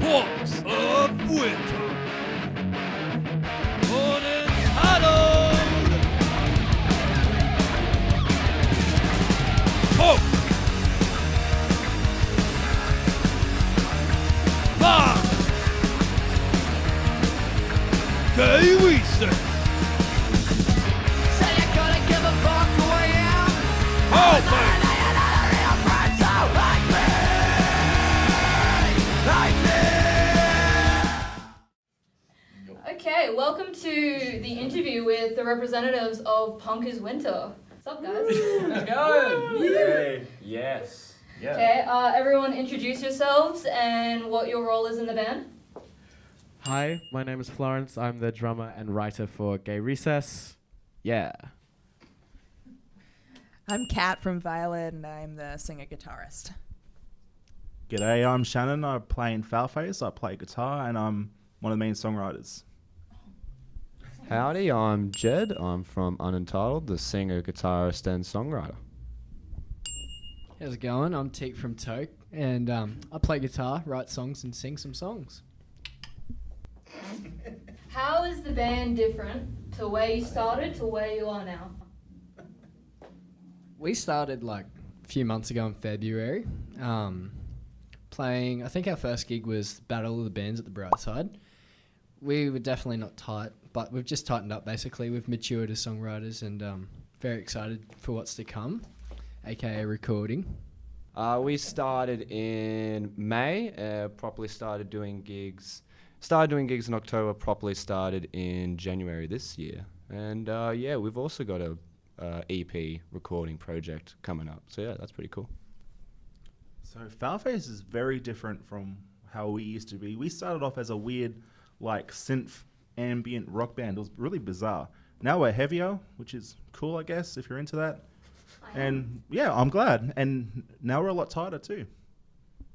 Punks of Winter. Unentitled. Punk. Punk. Gay Research. Say you couldn't give a fuck the way out. Oh, man. Okay, welcome to the interview with the representatives of Punk is Winter. What's up, guys? Let's go! Yay. Yes. Yeah. Okay, everyone introduce yourselves and what your role is in the band. Hi, my name is Florence. I'm the drummer and writer for Gay Recess. Yeah. I'm Kat from Violet, and I'm the singer-guitarist. G'day, I'm Shannon. I play in Foulface. I play guitar, and I'm one of the main songwriters. Howdy, I'm Jed. I'm from Unentitled, the singer, guitarist, and songwriter. How's it going? I'm Teak from Toke, and I play guitar, write songs, and sing some songs. How is the band different to where you started to where you are now? We started like a few months ago in February, playing, I think our first gig was Battle of the Bands at the Brightside. We were definitely not tight, but we've just tightened up basically. We've matured as songwriters and very excited for what's to come, aka recording. We started in May, properly started doing gigs. Started doing gigs in October, properly started in January this year. And yeah, we've also got a EP recording project coming up. So yeah, that's pretty cool. So Foulface is very different from how we used to be. We started off as a weird, like, synth ambient rock band. It was really bizarre. Now we're heavier, which is cool, I guess, if you're into that. And yeah, I'm glad. And now we're a lot tighter too.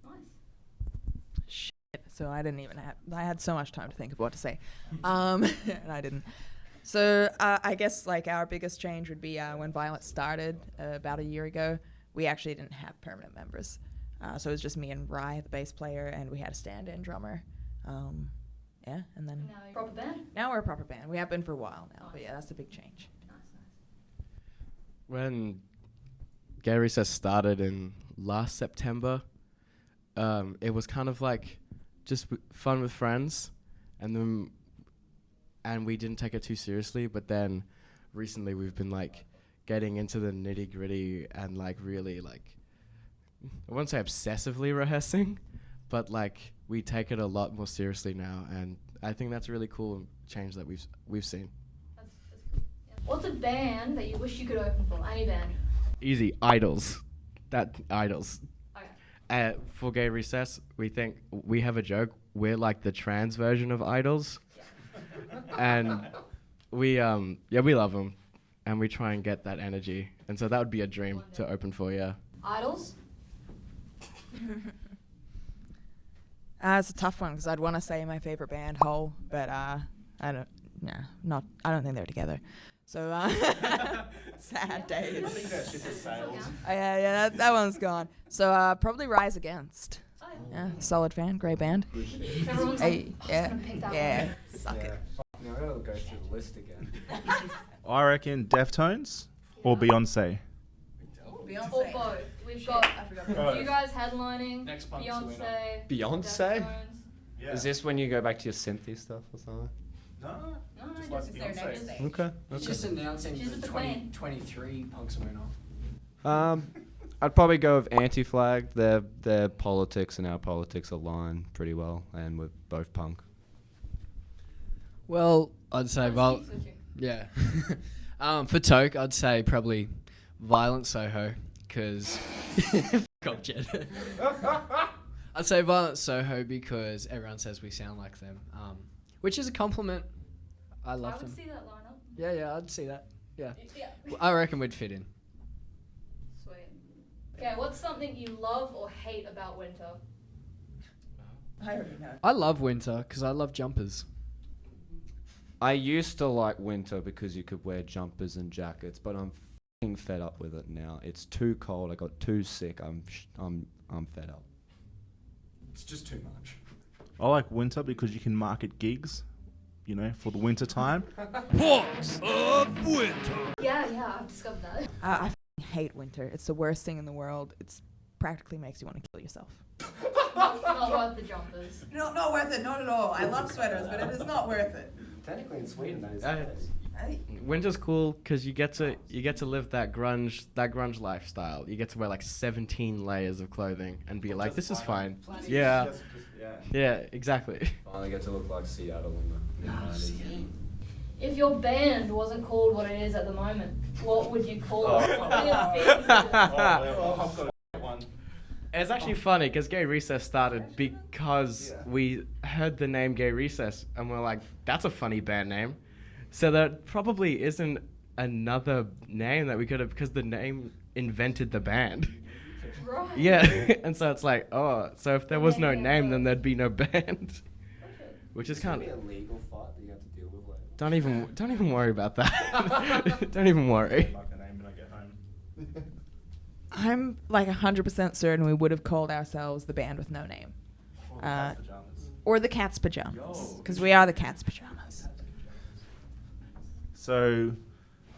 Nice. So I didn't even have... I had so much time to think of what to say. And I didn't. So I guess, like, our biggest change would be when Violet started about a year ago, we actually didn't have permanent members. So it was just me and Rye, the bass player, and we had a stand-in drummer. Yeah, and then... Now you're a proper band? Now we're a proper band. We have been for a while now, but yeah, that's the big change. Nice. When Gay Recess started in last September, it was kind of like just fun with friends, and we didn't take it too seriously. But then recently we've been like getting into the nitty gritty and like really like, I wouldn't say obsessively rehearsing, but like we take it a lot more seriously now, and I think that's a really cool change that we've seen. That's cool. Yeah. What's a band that you wish you could open for? Any band? Easy, Idols. Idols. Okay. For Gay Recess, we think we have a joke. We're like the trans version of Idols, and we love them, and we try and get that energy, and so that would be a dream to open for. Yeah. Idols? It's a tough one because I'd want to say my favorite band, Hole, but I don't think they're together. So sad days. I think that ship has sailed. Yeah, that one's gone. So probably Rise Against. Oh, Yeah, solid fan, great band. Everyone's Hey, like, yeah, gonna pick that yeah, one. suck it. Now I gotta go through the list again. I reckon Deftones or Beyonce. Or both. We've got Right. you guys headlining, Next Punk's the winner. Beyonce. Beyonce? Deftones. Is this when you go back to your synthy stuff or something? No. No, Just just like their Beyonce. next stage. Okay. It's just announcing She's the the queen. 2023 Punks winner. I'd probably go with Anti-Flag. Their politics and our politics align pretty well, and we're both punk. Well, I'd say Keep switching. yeah. For Toke, I'd say probably Violent Soho, because I'd say Violent Soho because everyone says we sound like them, which is a compliment. I I love would them. see that lineup. Yeah, I'd see that. Yeah, Yeah. I reckon we'd fit in. Sweet. Okay, what's something you love or hate about winter? I already know. I love winter because I love jumpers. I used to like winter because you could wear jumpers and jackets, but I'm f***ing fed up with it now. It's too cold. I got too sick. I'm fed up. It's just too much. I like winter because you can market gigs, you know, for the winter time. Punks of Winter. Yeah, I've discovered that. I f***ing hate winter. It's the worst thing in the world. It's practically makes you want to kill yourself. Not worth the jumpers. No, not worth it. Not at all. I love sweaters, but it is not worth it. Technically in Sweden, that is the case. Winter's cool because you get to live that grunge lifestyle. You get to wear like 17 layers of clothing and be like, this is fine. Yeah, yeah, exactly. Finally get to look like Seattle in the 90s. If your band wasn't called what it is at the moment, what would you call it? What would your band be? It's actually funny because Gay Recess started because we heard the name Gay Recess and we're like, that's a funny band name. So there probably isn't another name that we could have, because the name invented the band. Right. Yeah, and so it's like, oh, so if there was no name, then there'd be no band. Which is kind of a legal fight that you have to deal with later. don't even worry about that. Don't even worry. Like a name when I get home. I'm like 100% certain we would have called ourselves the band with no name. Or the Cat's Pajamas. Because we are the Cat's Pajamas. So,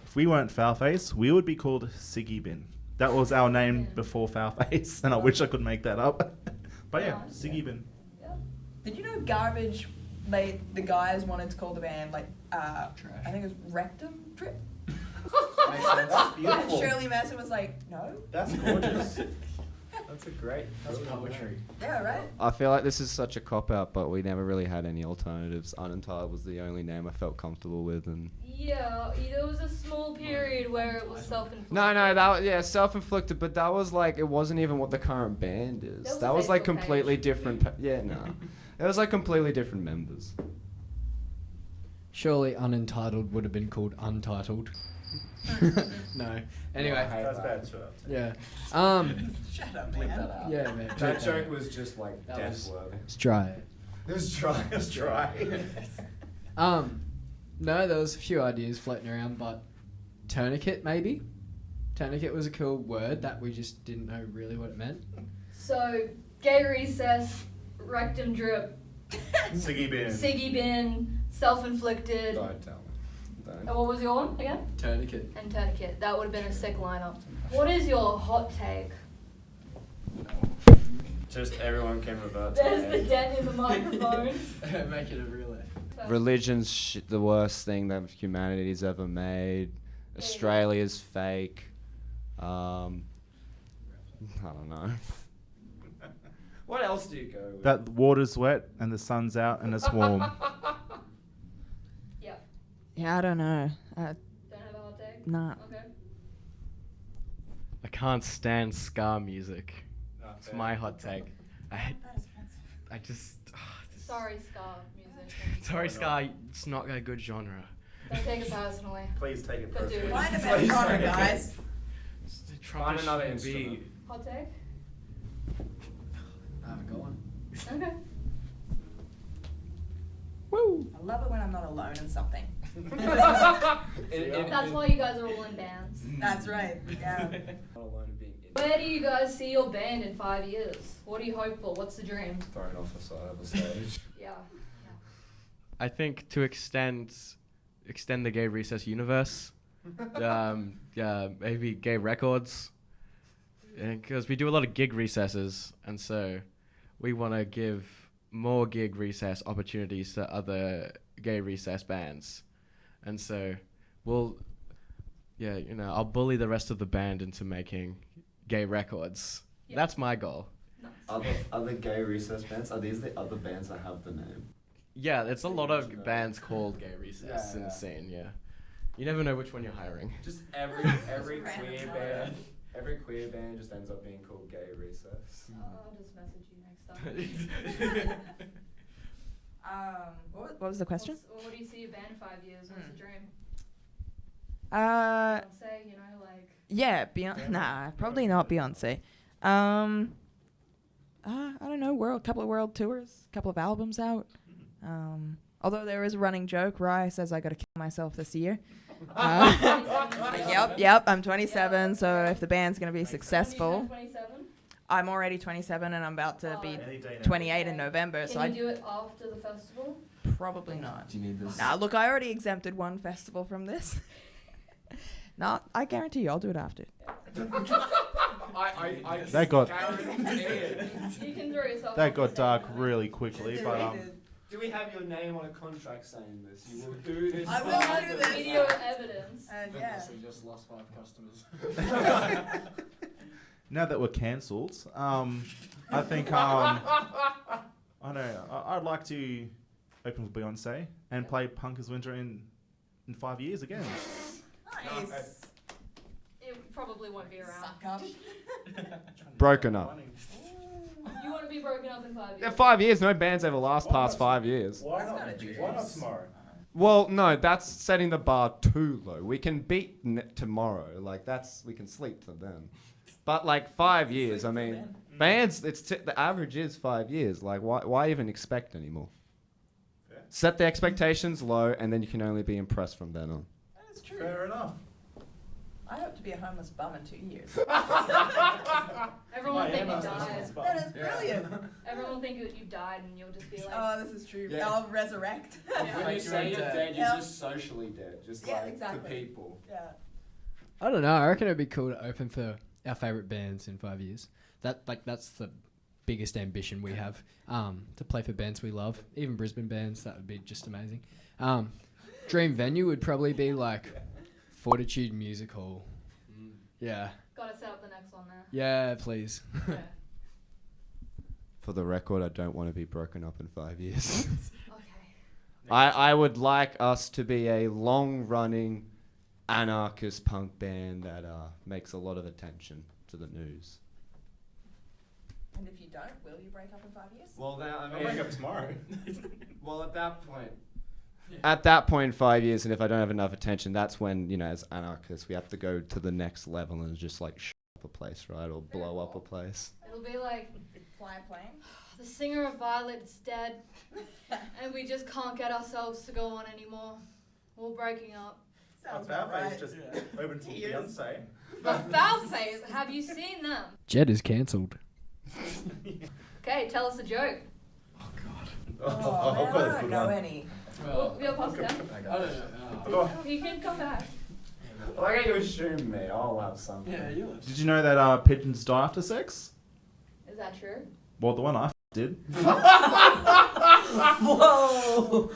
if we weren't Foulface, we would be called Siggy Bin. That was our name before Foulface, and I wish I could make that up. But yeah, Siggy Bin. Did you know Garbage made the guys wanted to call the band like I think it was Rectum Trip? That's beautiful. And Shirley Manson was like, no. That's gorgeous. That's a great. That's poetry. Yeah, right. I feel like this is such a cop out, but we never really had any alternatives. Unentitled was the only name I felt comfortable with, and Yeah, there was a small period where it was self-inflicted. no, that was self-inflicted, but that was like it wasn't even what the current band is. That was like Facebook completely page. different. It was like completely different members. Surely Unentitled would have been called Untitled. No. Anyway. That's bad too. Yeah. Shut up, man. Yeah, man. That joke was just like That death was- worthy. It's dry. It was dry. It was dry. No, there was a few ideas floating around, but tourniquet maybe. Tourniquet was a cool word that we just didn't know really what it meant. So, Gay Recess, Rectum Drip, Siggy Bin. Siggy Bin, Self-Inflicted. Don't tell me. And what was your one again? Tourniquet. And Tourniquet. That would have been a sick lineup. What is your hot take? Just everyone can revert to There's A. the dent in the microphone. Make it a real life. Religion's the worst thing that humanity's ever made. Australia's fake. I don't know. What else do you go with? That water's wet and the sun's out and it's warm. Yeah. Yeah, I don't know. Don't have a hot take? Nah. Okay. I can't stand ska music. It's my hot take. I just. Sorry, ska musician. Sorry, ska. It's not a good genre. Don't take it personally. Please take it But do personally. it. Find a better genre, guys. Find another instrument. Hot take? I haven't got one. Okay. Woo! I love it when I'm not alone in something. That's why you guys are all in bands. That's right. Yeah. Where do you guys see your band in 5 years? What do you hope for? What's the dream? Thrown off the side of the stage. Yeah. I think to extend the Gay Recess universe, maybe Gay Records, because we do a lot of gig recesses, and so we want to give more gig recess opportunities to other Gay Recess bands, and so I'll bully the rest of the band into making Gay Records. Yeah. That's my goal. Other gay recess bands? Are these the other bands that have the name? Yeah, it's a lot of bands called Gay Recess in Yeah. the scene. Yeah, you never know which one you're hiring. Just every queer band. Every queer band just ends up being called Gay Recess. I'll just message you next time. What was the question? What do you see your band in 5 years? What's the dream? Beyonce, you know, like... Yeah, Beyonce. Nah, probably not Beyonce. I don't know. Couple of world tours, couple of albums out. Although there is a running joke, Rye says I got to kill myself this year. Yep. I'm 27, so if the band's gonna be successful, I'm already 27 and I'm about to be Any day now. 28 in November, so Can you do it after the festival? probably not. Do you need this? Nah, look, I already exempted one festival from this. Nah, I guarantee you I'll do it after. That got You can throw yourself. that off got the dark stage. really quickly, but Do we have your name on a contract saying this? You will do this. I will We'll have do the this. video evidence. And yeah. just lost 5 customers. now that we're cancelled, I think I don't know. I'd like to open with Beyonce and play Punk as Winter in 5 years again. Nice. It probably won't be around. Suck up. Broken up. You want to be broken up in 5 years? Yeah, 5 years. No bands ever last past 5 years. Why That's not? kinda true. Why not tomorrow? Well, no, that's setting the bar too low. We can beat tomorrow. Like we can sleep to then. But like 5 years, I mean, bands. The average is 5 years. Like why even expect anymore? Fair. Set the expectations low, and then you can only be impressed from then on. That is true. Fair enough. I hope to be a homeless bum in 2 years. Everyone will think you died. That is brilliant. Everyone will think that you died and you'll just be like, Oh, this is true. Yeah. I'll resurrect. Yeah. When you say you're dead, you're you're Yeah. just socially dead, just Yeah, like exactly. to people. Yeah. I don't know. I reckon it'd be cool to open for our favourite bands in 5 years. That's the biggest ambition we have. To play for bands we love, even Brisbane bands. That would be just amazing. Dream venue would probably be like Fortitude Music Hall. Yeah. gotta set up the next one there. Yeah, please. Yeah. For the record, I don't want to be broken up in 5 years. Okay. I would like us to be a long-running anarchist punk band that makes a lot of attention to the news. And if you don't, will you break up in 5 years? Well, then I I'll wake up tomorrow. well, at that point. At that point, in 5 years, and if I don't have enough attention, that's when, as anarchists, we have to go to the next level and just like shut up a place, right? Or blow up a place. It'll be like, Fly a plane? the singer of Violet's dead, and we just can't get ourselves to go on anymore. We're breaking up. Sounds about right. just open for Tears. Beyonce. But Foulface, have you seen them? Jed is cancelled. Okay, tell us a joke. Oh, man, I don't know any. Well, you're past them. I don't know. You can come back. Why can't you assume me? I'll have something. Did you know that pigeons die after sex? Is that true? Well, the one I did. Whoa!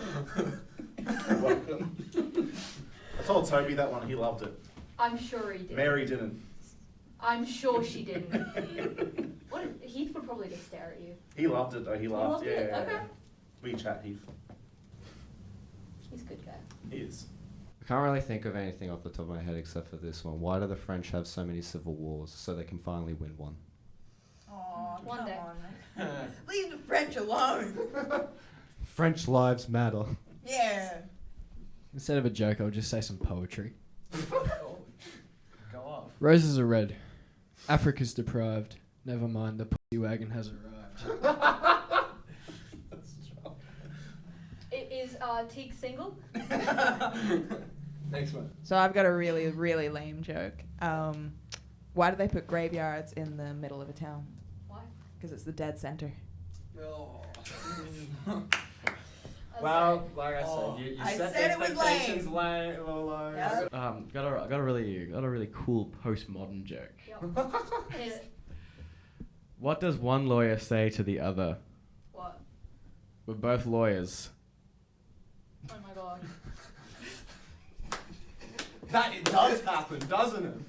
I told Toby that one. He loved it. I'm sure he did. Mary didn't. I'm sure she didn't. Heath would probably just stare at you. He loved it though. He laughed. loved it? Yeah. Okay. We chat, Heath. He's a good guy. He is. I can't really think of anything off the top of my head except for this one. Why do the French have so many civil wars? So they can finally win one. Aw, One come day. on. Leave the French alone. French lives matter. Yeah. Instead of a joke, I'll just say some poetry. Go off. Roses are red. Africa's deprived. Never mind, the pussy wagon has arrived. Is Teak single? Next one. So I've got a really, really lame joke. Why do they put graveyards in the middle of a town? Why? Because it's the dead center. Well, like I Oh. said, you I set said it was expectations low. Yeah. Got a really cool postmodern joke. Yep. Hit it. What does one lawyer say to the other? What? We're both lawyers. Oh my god. That it does happen, doesn't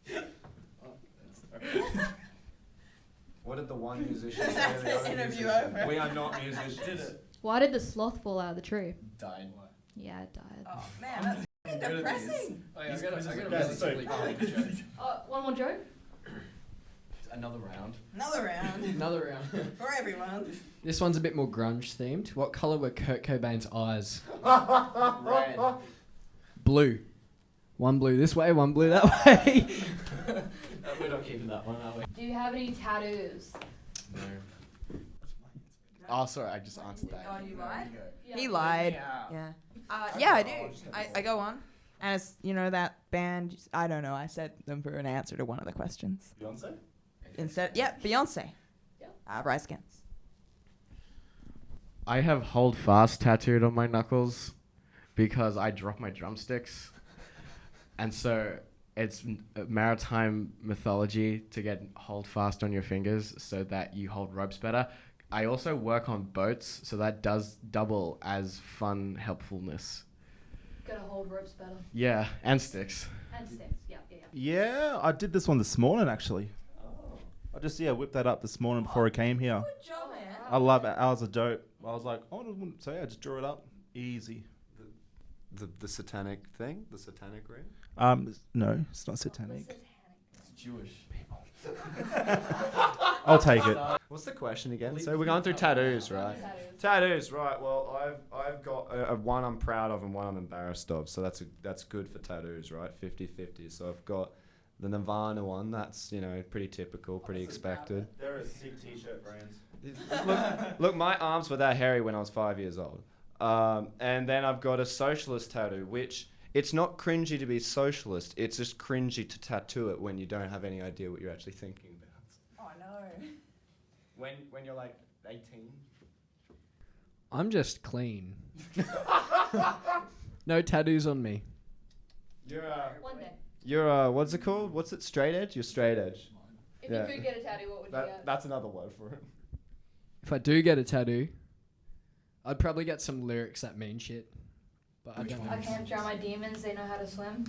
it? What did the one musician say? That's to the the other interview musician? over. We are not musicians. Why did the sloth fall out of the tree? Died. Yeah, it died. Oh man, that's fucking depressing. Oh, yeah, I got a That's relatively so- quick joke. One more joke? Another round. Another round Another round. for everyone. This one's a bit more grunge themed. What colour were Kurt Cobain's eyes? Red. Blue. One blue this way, one blue that way. We're not keeping that one, are we? Do you have any tattoos? No. Oh, sorry, I just answered that. Oh, you lied? Yeah. He lied. Yeah. Yeah, I do. I go on. And it's, that band, I don't know, I said them for an answer to one of the questions. Beyonce? Instead, yeah, Beyonce. Yep. Rice Cans. I have hold fast tattooed on my knuckles because I drop my drumsticks. And so it's maritime mythology to get hold fast on your fingers so that you hold ropes better. I also work on boats, so that does double as fun helpfulness. Gotta hold ropes better. Yeah, and sticks. And sticks. Yeah. Yeah, I did this one this morning actually. I just whipped that up this morning before I came here. Good job, man. I love it. Hours of dope. I was like, so yeah, just drew it up. Easy. The satanic thing? The satanic ring? No, it's not satanic. It's Jewish. I'll take it. What's the question again? So we're going through tattoos, right? Tattoos, right. Well, I've got a one I'm proud of and one I'm embarrassed of. So that's good for tattoos, right? 50-50. So I've got the Nirvana one. That's, pretty typical, pretty expected. There are sick t-shirt brands. Look, my arms were that hairy when I was 5 years old. And then I've got a socialist tattoo, which it's not cringy to be socialist. It's just cringy to tattoo it when you don't have any idea what you're actually thinking about. Oh no. When you're like 18. I'm just clean. No tattoos on me. One day. You're what's it called? What's it? Straight edge? You're straight edge. If Yeah. you could get a tattoo, what would you get? That's another word for it. If I do get a tattoo, I'd probably get some lyrics that mean shit. But I don't know. I can't drown my demons, they know how to swim.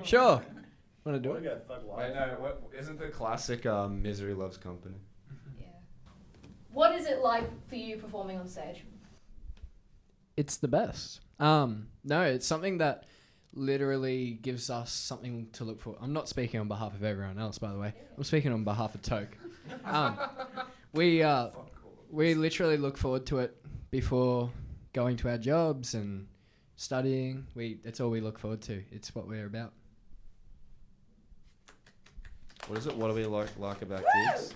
Sure. Want to do it? Wait, no. Isn't the classic "Misery Loves Company"? Yeah. What is it like for you performing on stage? It's the best. No, it's something that literally gives us something to look for. I'm not speaking on behalf of everyone else, by the way. I'm speaking on behalf of Toke. We literally look forward to it before going to our jobs and studying. That's all we look forward to. It's what we're about. What is it? What do we like about gigs?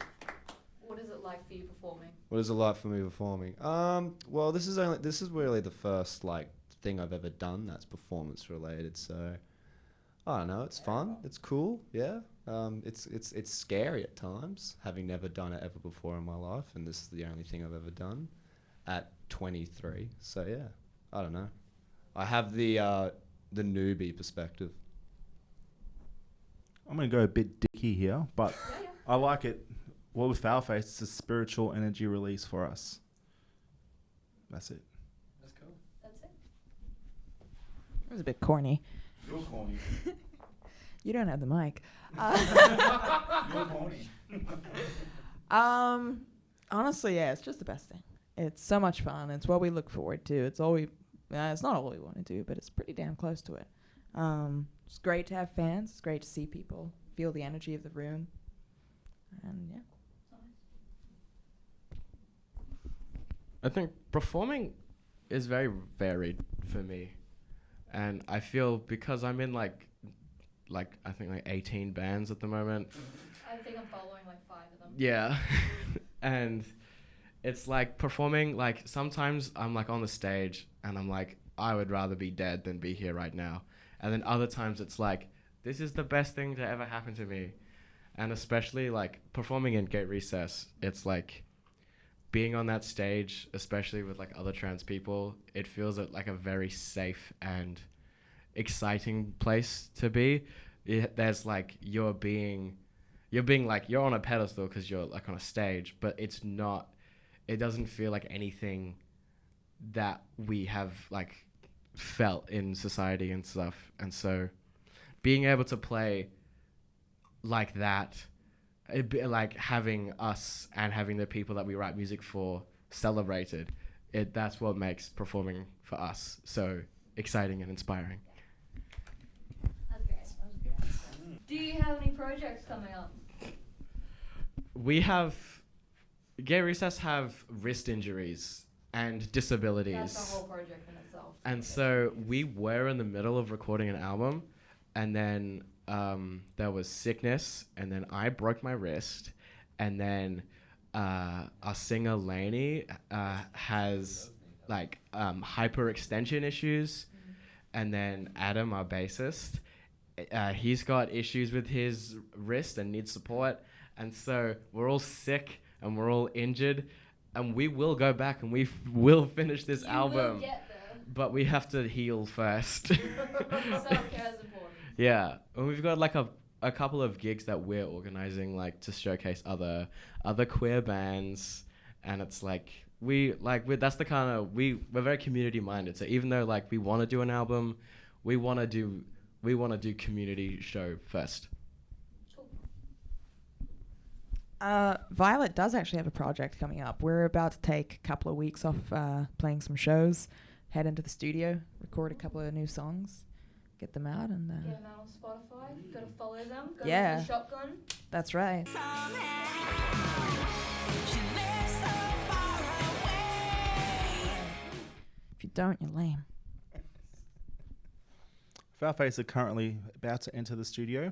What is it like for you performing? What is it like for me performing? Well, this is really the first thing I've ever done that's performance related. So I don't know. It's fun. It's cool. Yeah. It's scary at times, having never done it ever before in my life, and this is the only thing I've ever done at 23. So yeah, I don't know. I have the newbie perspective. I'm going to go a bit dicky here, but I like it. Well, with Foulface, it's a spiritual energy release for us. That's it. That's cool. That's it. It was a bit corny. You're corny. You don't have the mic. You're corny. Honestly, yeah, it's just the best thing. It's so much fun. It's what we look forward to. It's all it's not all we want to do, but it's pretty damn close to it. It's great to have fans. It's great to see people, feel the energy of the room, and yeah. I think performing is very varied for me. And I feel because I'm in like I think 18 bands at the moment. I think I'm following 5 of them. Yeah. And it's like performing, sometimes I'm on the stage and I'm like, I would rather be dead than be here right now. And then other times it's like, this is the best thing to ever happen to me. And especially performing in Gate Recess, it's being on that stage, especially with other trans people, it feels like a very safe and exciting place to be. There's you're on a pedestal because you're on a stage, but it doesn't feel like anything that we have felt in society and stuff. And so being able to play like that, having us and having the people that we write music for celebrated, that's what makes performing for us so exciting and inspiring. That's great. Do you have any projects coming up? We have Gay Recess have wrist injuries and disabilities. That's a whole project in itself. And so we were in the middle of recording an album, and then there was sickness, and then I broke my wrist, and then our singer Lainey has hyperextension issues, and then Adam, our bassist, he's got issues with his wrist and needs support, and so we're all sick and we're all injured, and we will go back and we will finish this You album, will get there. but we have to heal first. Self-care is important. Yeah, and we've got like a couple of gigs that we're organizing, like to showcase other queer bands, and it's like that's the kind of we're very community minded. So even though like we want to do an album, we want to do community show first. Violet does actually have a project coming up. We're about to take a couple of weeks off playing some shows, head into the studio, record a couple of new songs, get them out, and Get them out on Spotify. Gotta follow them. Go Yeah. to Shotgun. that's right. If you don't, you're lame. Foulface are currently about to enter the studio.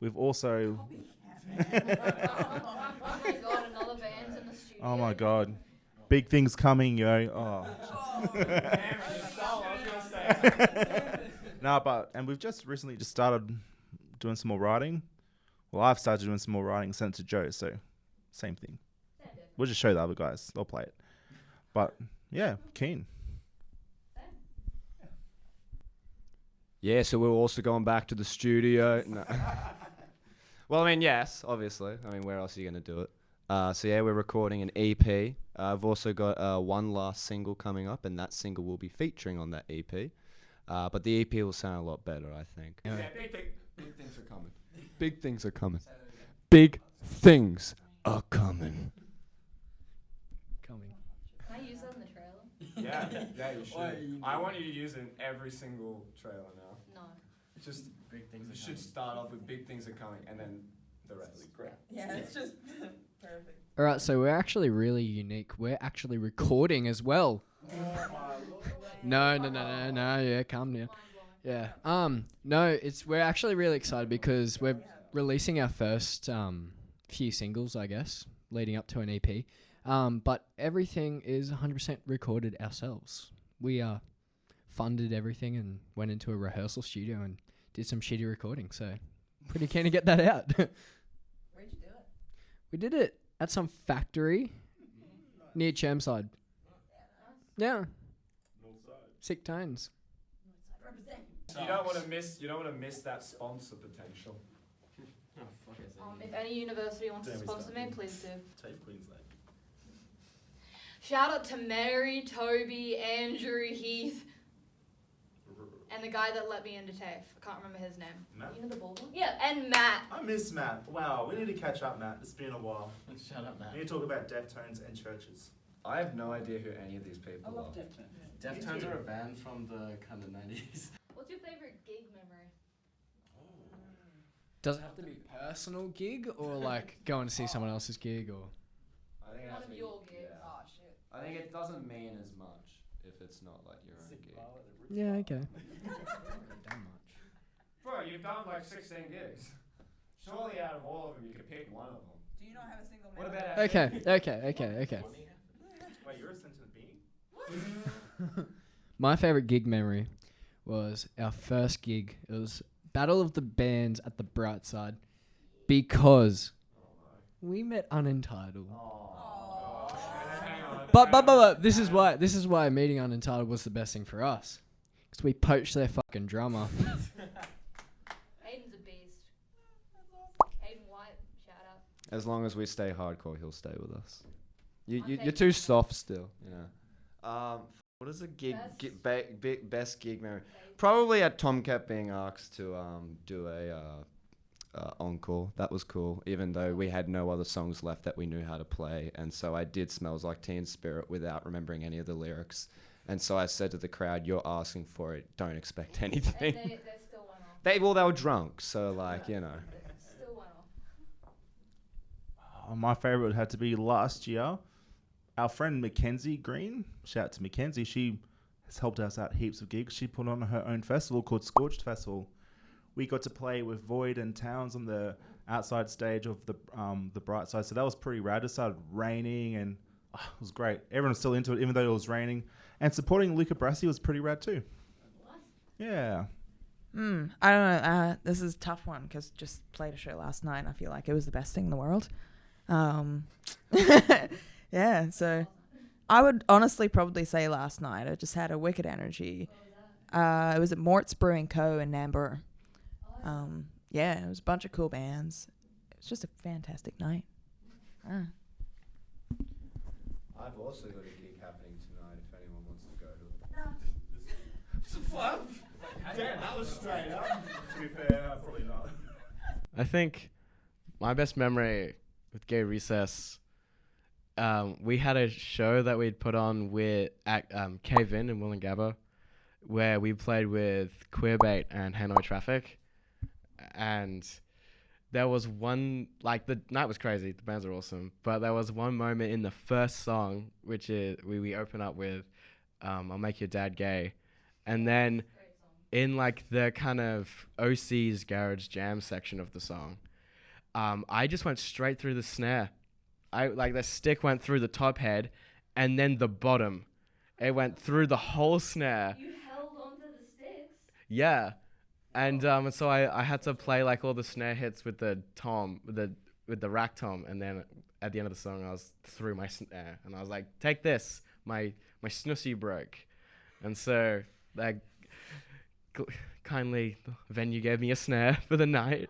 We've also. Oh my god, another band's in the studio. Oh my god. Big things coming, yo. Oh. And we've just recently started doing some more writing. Well, I've started doing some more writing, sent it to Joe, so same thing. We'll just show the other guys. They'll play it. But yeah, keen. Yeah, so we're also going back to the studio. No. Well, I mean, yes, obviously. I mean, where else are you going to do it? So yeah, we're recording an EP. I've also got one last single coming up, and that single will be featuring on that EP. But the EP will sound a lot better, I think. Yeah, big things are coming. Big things are coming. Big things are coming. Can I use that in the trailer? Yeah, you should. I want you to use it in every single trailer now. No. It's just big things. You should start off with big things are coming, and then the rest. Great. Yeah, it's just perfect. All right, so we're actually really unique. We're actually recording as well. No. Yeah, calm down. Yeah. No, we're actually really excited because we're releasing our first few singles, I guess, leading up to an EP. But everything is 100% recorded ourselves. We funded everything and went into a rehearsal studio and did some shitty recording. So pretty keen to get that out. Where'd you do it? We did it at some factory near Chermside. Yeah. Sick tones. You don't want to miss that sponsor potential. If any university wants to Don't we sponsor start? me, please do. TAFE Queensland. Shout out to Mary, Toby, Andrew, Heath, and the guy that let me into TAFE. I can't remember his name. Matt? You know the bald one? Yeah, and Matt. I miss Matt. Wow, we need to catch up, Matt. It's been a while. Shut up, We need to talk about Deftones and churches. I have no idea who any of these people are. Deftones are a band from the kind of 90s. What's your favorite gig memory? Does it have to be personal gig or like going to see someone else's gig or? I think it has One to of be- your gigs. yeah. Oh shit. I think it doesn't mean as much if it's not like your own gig. Yeah, okay. Bro, you've done like 16 gigs. Surely out of all of them, you could pick one of them. Do you not have a single What memory? about Okay. Wait, you're a sentient being? My favorite gig memory was our first gig. It was Battle of the Bands at the Bright Side because we met Unentitled. But this is why meeting Unentitled was the best thing for us because we poached their fucking drummer. Hayden's a beast. Hayden White, shout out. As long as we stay hardcore, he'll stay with us. You're Okay. too soft still, you know. What is a gig? Best- Best gig memory? Probably at Tomcat being asked to do a encore. That was cool, even though we had no other songs left that we knew how to play. And so I did Smells Like Teen Spirit without remembering any of the lyrics. And so I said to the crowd, "You're asking for it. Don't expect And anything." they still went off. They were drunk, so like, you know. Still went off. My favourite had to be last year. Our friend Mackenzie Green, shout out to Mackenzie, she has helped us out heaps of gigs. She put on her own festival called Scorched Festival. We got to play with Void and Towns on the outside stage of the Bright Side, so that was pretty rad. It started raining and it was great. Everyone was still into it, even though it was raining. And supporting Luca Brasi was pretty rad too. What? Yeah. I don't know. This is a tough one because just played a show last night. And I feel like it was the best thing in the world. Yeah, so I would honestly probably say last night. I just had a wicked energy. It was at Mort's Brewing Co. in Nambour. Yeah, it was a bunch of cool bands. It was just a fantastic night. I've also got a gig happening tonight if anyone wants to go to it. Damn, that was straight up. To be fair, probably not. I think my best memory with Gay Recess, we had a show that we'd put on at Cave In Wollongabba, where we played with Queerbait and Hanoi Traffic. And there was one, like, the night was crazy, the bands are awesome, but there was one moment in the first song, which is, we open up with I'll Make Your Dad Gay. And then in, like, the kind of OC's Garage Jam section of the song, I just went straight through the snare. The stick went through the top head, and then the bottom. It went through the whole snare. You held onto the sticks? Yeah. And so I had to play like all the snare hits with the tom, with the rack tom, and then at the end of the song I was through my snare, and I was like, "Take this, my snussy broke," and so kindly the venue gave me a snare for the night,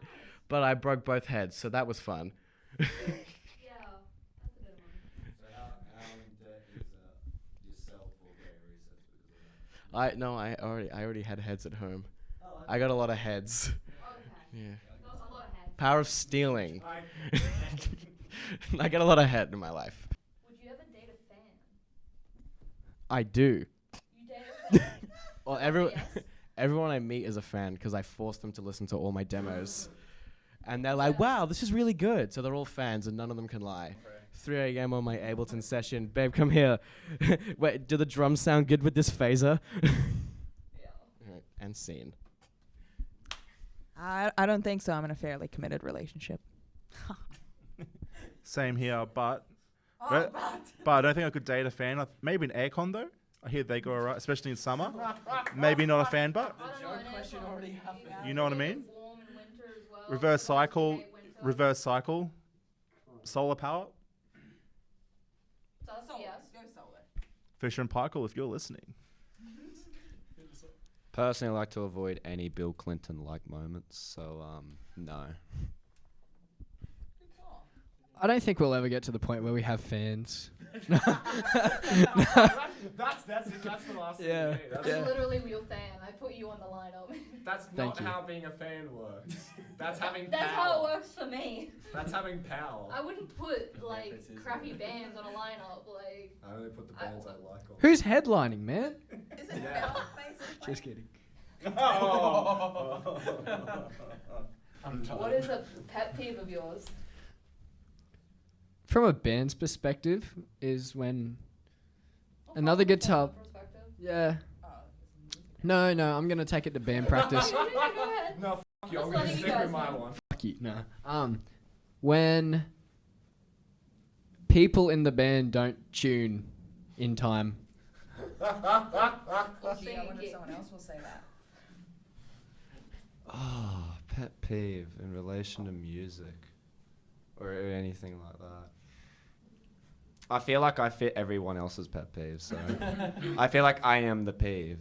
but I broke both heads, so that was fun. Yeah, that's a good one. So how in debt is yourself or Gay Recess because of that? I already had heads at home. I got a lot of heads. Okay. Yeah. Got a lot of heads. Power of stealing. I got a lot of head in my life. Would you ever date a fan? I do. You date a fan? Well, Yes. everyone I meet is a fan because I force them to listen to all my demos. And they're like, wow, this is really good. So they're all fans and none of them can lie. 3 a.m. on my Ableton session. Babe, come here. Wait, do the drums sound good with this phaser? Yeah. Right, and scene. I don't think so. I'm in a fairly committed relationship. Same here, but I don't think I could date a fan. Maybe an aircon though. I hear they go alright, especially in summer. Maybe not a fan, but I don't know, an aircon. you know what I mean. It's warm in winter as well. Reverse cycle, Winter. reverse cycle, solar power. So that's a yes. Fisher and Paykel, if you're listening. Personally, I like to avoid any Bill Clinton-like moments, so no. I don't think we'll ever get to the point where we have fans. That's the last thing. Yeah. That's literally your fan. I put you on the lineup. That's Thank you. how being a fan works. That's having That's how it works for me. That's having power. I wouldn't put like crappy bands on a lineup. Like I only put the bands I like on. Who's headlining, man? Is it Yeah. Just kidding. what is a pet peeve of yours? From a band's perspective, is when another From a guitar. perspective. Yeah. No, I'm gonna take it to band practice. Go ahead. No, f*** you. I'm Just gonna letting you stick guys with my know. one. Fuck you. No. When people in the band don't tune in time. Gee, I wonder if someone else will say that. Oh, pet peeve in relation to music or anything like that. I feel like I fit everyone else's pet peeve, so I feel like I am the peeve.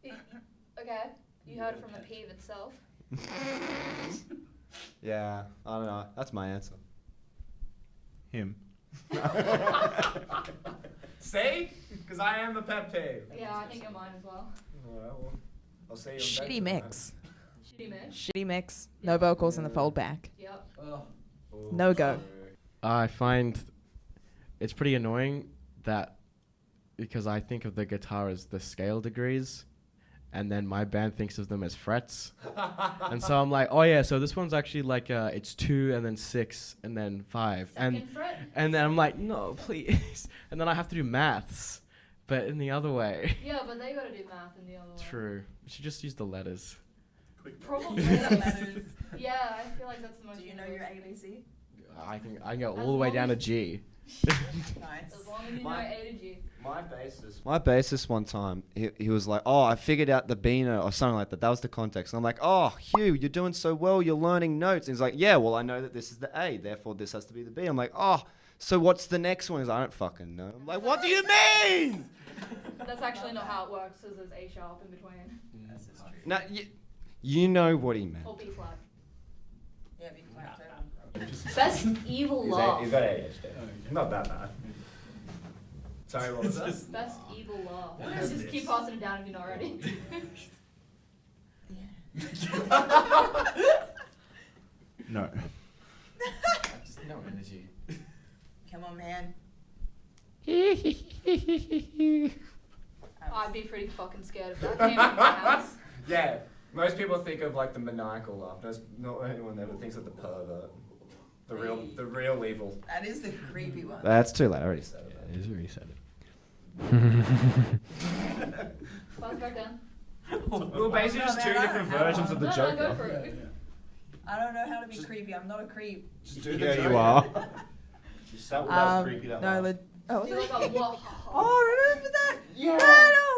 Okay, you heard it from the peeve itself. Yeah, I don't know. That's my answer. Him. See? Because I am the pet peeve. Yeah, I think you're mine as well. Alright, well, I'll see you. Shitty mix. Shitty man. Shitty mix. No vocals in the foldback. Yep. No go. I find it's pretty annoying that because I think of the guitar as the scale degrees, and then my band thinks of them as frets. And so I'm like, oh yeah, so this one's actually like it's 2 and then 6 and then 5. Second fret. And then I'm like, no, please. And then I have to do maths, but in the other way. Yeah, but they gotta do math in the other way. True. We should just use the letters. Probably. Yeah, I feel like that's the most. Do you know your ABC? I can go all the way down to G. Nice. As long as you know A to G. My bassist one time, he was like, oh, I figured out the B note or something like that. That was the context. And I'm like, oh, Hugh, you're doing so well. You're learning notes. And he's like, yeah, well, I know that this is the A. Therefore, this has to be the B. I'm like, oh, so what's the next one? He's like, I don't fucking know. I'm like, what do you mean? That's actually not how it works, because there's A sharp in between. No, you know what he meant. Or B flat. Yeah, be flat too. Best evil laugh. got ADHD. Not that bad. Sorry, what was that? Best evil laugh. Just keep passing it down if you're not ready. No. Just no energy. Come on, man. I'd be pretty fucking scared if that came in my house. Yeah, most people think of like the maniacal laugh. There's not anyone ever thinks of the pervert, the real evil. That is the creepy one. That's too late. I already said it. It is already said it. Pass back down. Well, basically just two different versions of the No, joke. go for it. I don't know how to be creepy. I'm not a creep. Yeah, you are. That was creepy. That No, laugh. oh, was You're it? like, what? Oh, remember that? Yeah.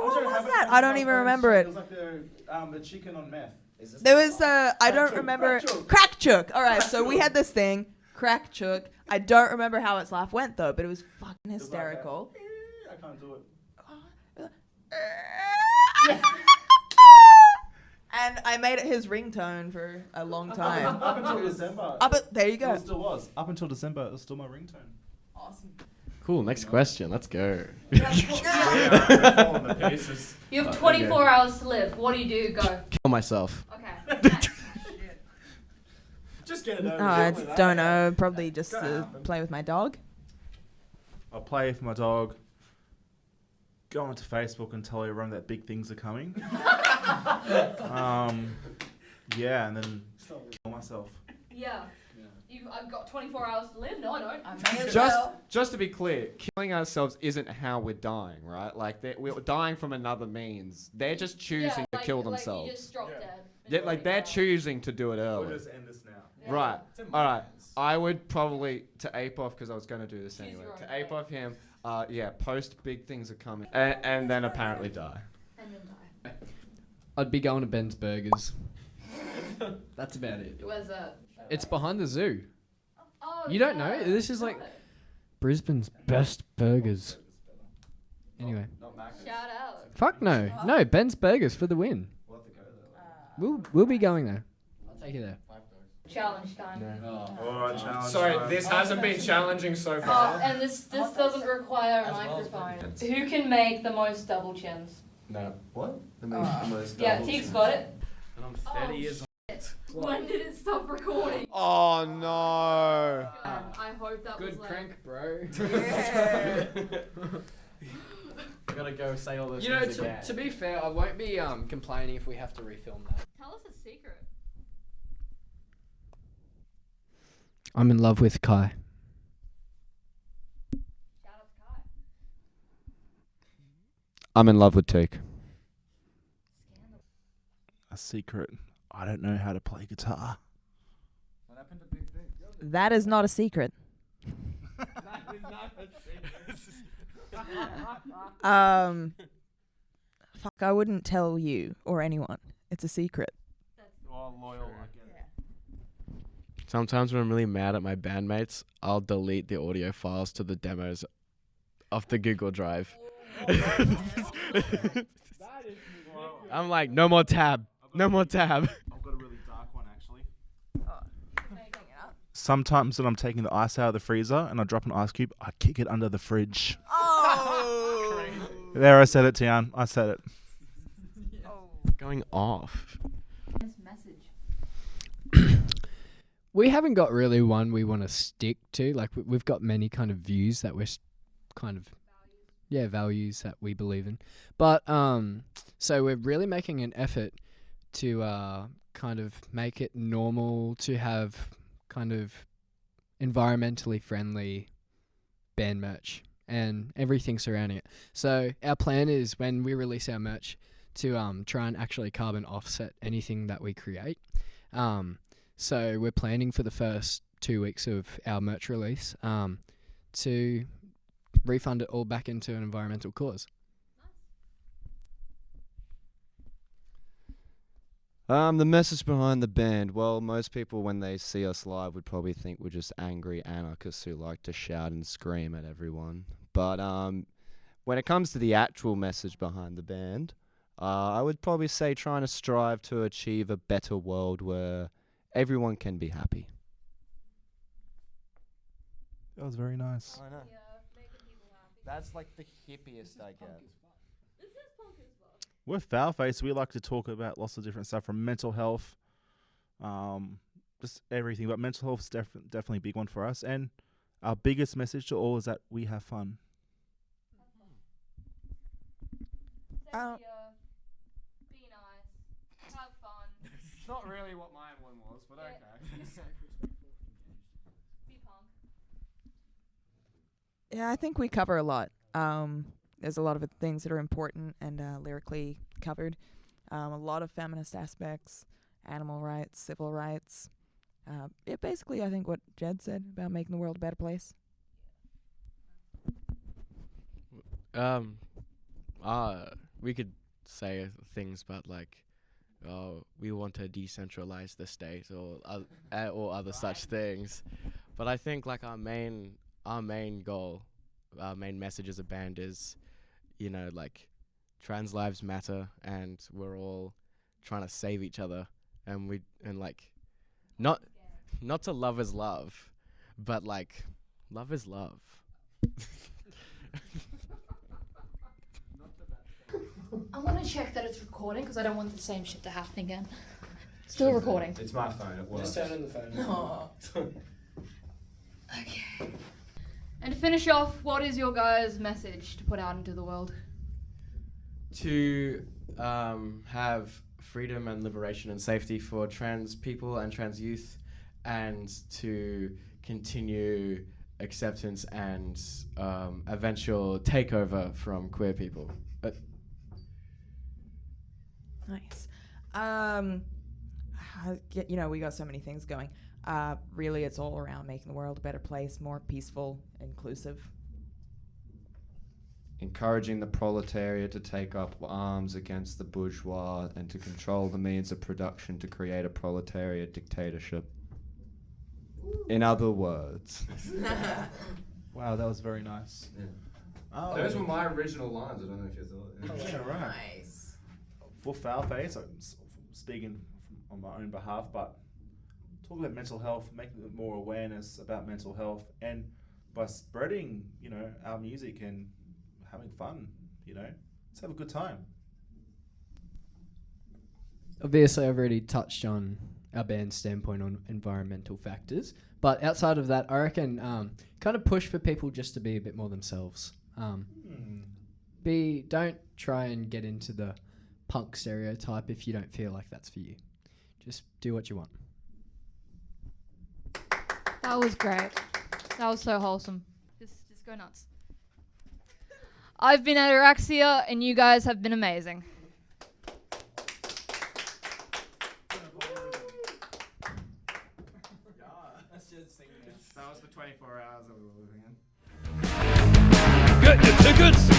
What was that? I don't even remember It it. was like the chicken on meth. There was I don't chook, remember. crack chook. Crack chook. All right, so we had this thing, crack chook. I don't remember how its laugh went though, but it was fucking hysterical. I can't do it. And I made it his ringtone for a long time. Up until December. There you go. It still was. Up until December, it was still my ringtone. Awesome. Cool. Next question. Let's go. You have 24 hours to live. What do? Go. Kill myself. Okay. Next. Just get it over. I don't know. Probably just play with my dog. I'll play with my dog. Go onto Facebook and tell everyone that big things are coming. Yeah, and then kill myself. Yeah. I've got 24 hours to live. No, I don't. I may as well. Just to be clear, killing ourselves isn't how we're dying, right? Like we're dying from another means. They're just choosing to kill themselves. Like you just drop dead. Yeah, like they're choosing to do it early. We'll just end this now. Yeah. Right. All right. I would probably, to ape off, because I was going to do this Choose anyway, your to own ape fate. off him, post big things are coming, and then apparently die. And then die. I'd be going to Ben's Burgers. That's about it. Where's that? It's behind the zoo. Oh, You don't know? yeah. This is like- No. Brisbane's best burgers. Anyway. Shout out. Fuck no. No, Ben's Burgers for the win. We'll be going there. I'll take you there. Challenge time. Alright, challenge. Sorry, time. this hasn't been challenging so Oh, far. and this doesn't require a microphone. Who can make the most double chins? No. What? Yeah, Teague's got it. And I'm Oh, 30 years old. When did it stop recording? Oh no. I hope that was like... bro. Yeah. I gotta go say all those You know, things again. to be fair, I won't be complaining if we have to refilm that. Tell us a secret. I'm in love with Kai. Shout out to Kai. I'm in love with Teak. Scandal. A secret. I don't know how to play guitar. That is not a secret. Fuck, I wouldn't tell you or anyone. It's a secret. Oh, loyal. I get it. Sometimes when I'm really mad at my bandmates, I'll delete the audio files to the demos off the Google Drive. I'm like, no more tab. No more tab. I've got a really dark one actually. Making it up. Sometimes when I'm taking the ice out of the freezer and I drop an ice cube, I kick it under the fridge. Oh. There, I said it, Tian. I said it. Going off. This message. We haven't got really one we want to stick to. Like we've got many kind of views that we're kind of values that we believe in. But so we're really making an effort to kind of make it normal to have kind of environmentally friendly band merch and everything surrounding it. So our plan is when we release our merch to try and actually carbon offset anything that we create. So we're planning for the first 2 weeks of our merch release to refund it all back into an environmental cause. The message behind the band. Well, most people when they see us live would probably think we're just angry anarchists who like to shout and scream at everyone. But when it comes to the actual message behind the band, I would probably say trying to strive to achieve a better world where everyone can be happy. That was very nice. I know. Yeah, making people happy. That's like the hippiest I get. This is punk as fuck. With Foulface, we like to talk about lots of different stuff from mental health, just everything. But mental health is definitely a big one for us. And our biggest message to all is that we have fun. Same here. Be nice. Have fun. It's not really what my one was, but Yeah. Be punk. Yeah, I think we cover a lot. There's a lot of things that are important and lyrically covered. A lot of feminist aspects, animal rights, civil rights. Basically, I think what Jed said about making the world a better place. We could say things about like, oh, we want to decentralize the state or other such things, but I think like our main goal, our main message as a band is, like, trans lives matter, and we're all trying to save each other, and like, not to love is love, but like, love is love. I want to check that it's recording because I don't want the same shit to happen again. Still recording. It's my phone. It works. Just turn on the phone. Okay. And to finish off, what is your guys' message to put out into the world? To have freedom and liberation and safety for trans people and trans youth, and to continue acceptance and eventual takeover from queer people. Nice. We got so many things going. Really, it's all around making the world a better place, more peaceful, inclusive. Encouraging the proletariat to take up arms against the bourgeois and to control the means of production to create a proletariat dictatorship. In other words. Wow, that was very nice. Yeah. Oh, Those were my original lines. I don't know if you thought. yeah, right. Nice. For Foulface, I'm speaking on my own behalf, but talk about mental health, making more awareness about mental health, and by spreading, our music and having fun, let's have a good time. Obviously, I've already touched on our band's standpoint on environmental factors, but outside of that, I reckon kind of push for people just to be a bit more themselves. Don't try and get into the punk stereotype if you don't feel like that's for you. Just do what you want. That was great. That was so wholesome. Just go nuts. I've been Ataraxia, and you guys have been amazing. That was the 24 hours that we were living in. Get your tickets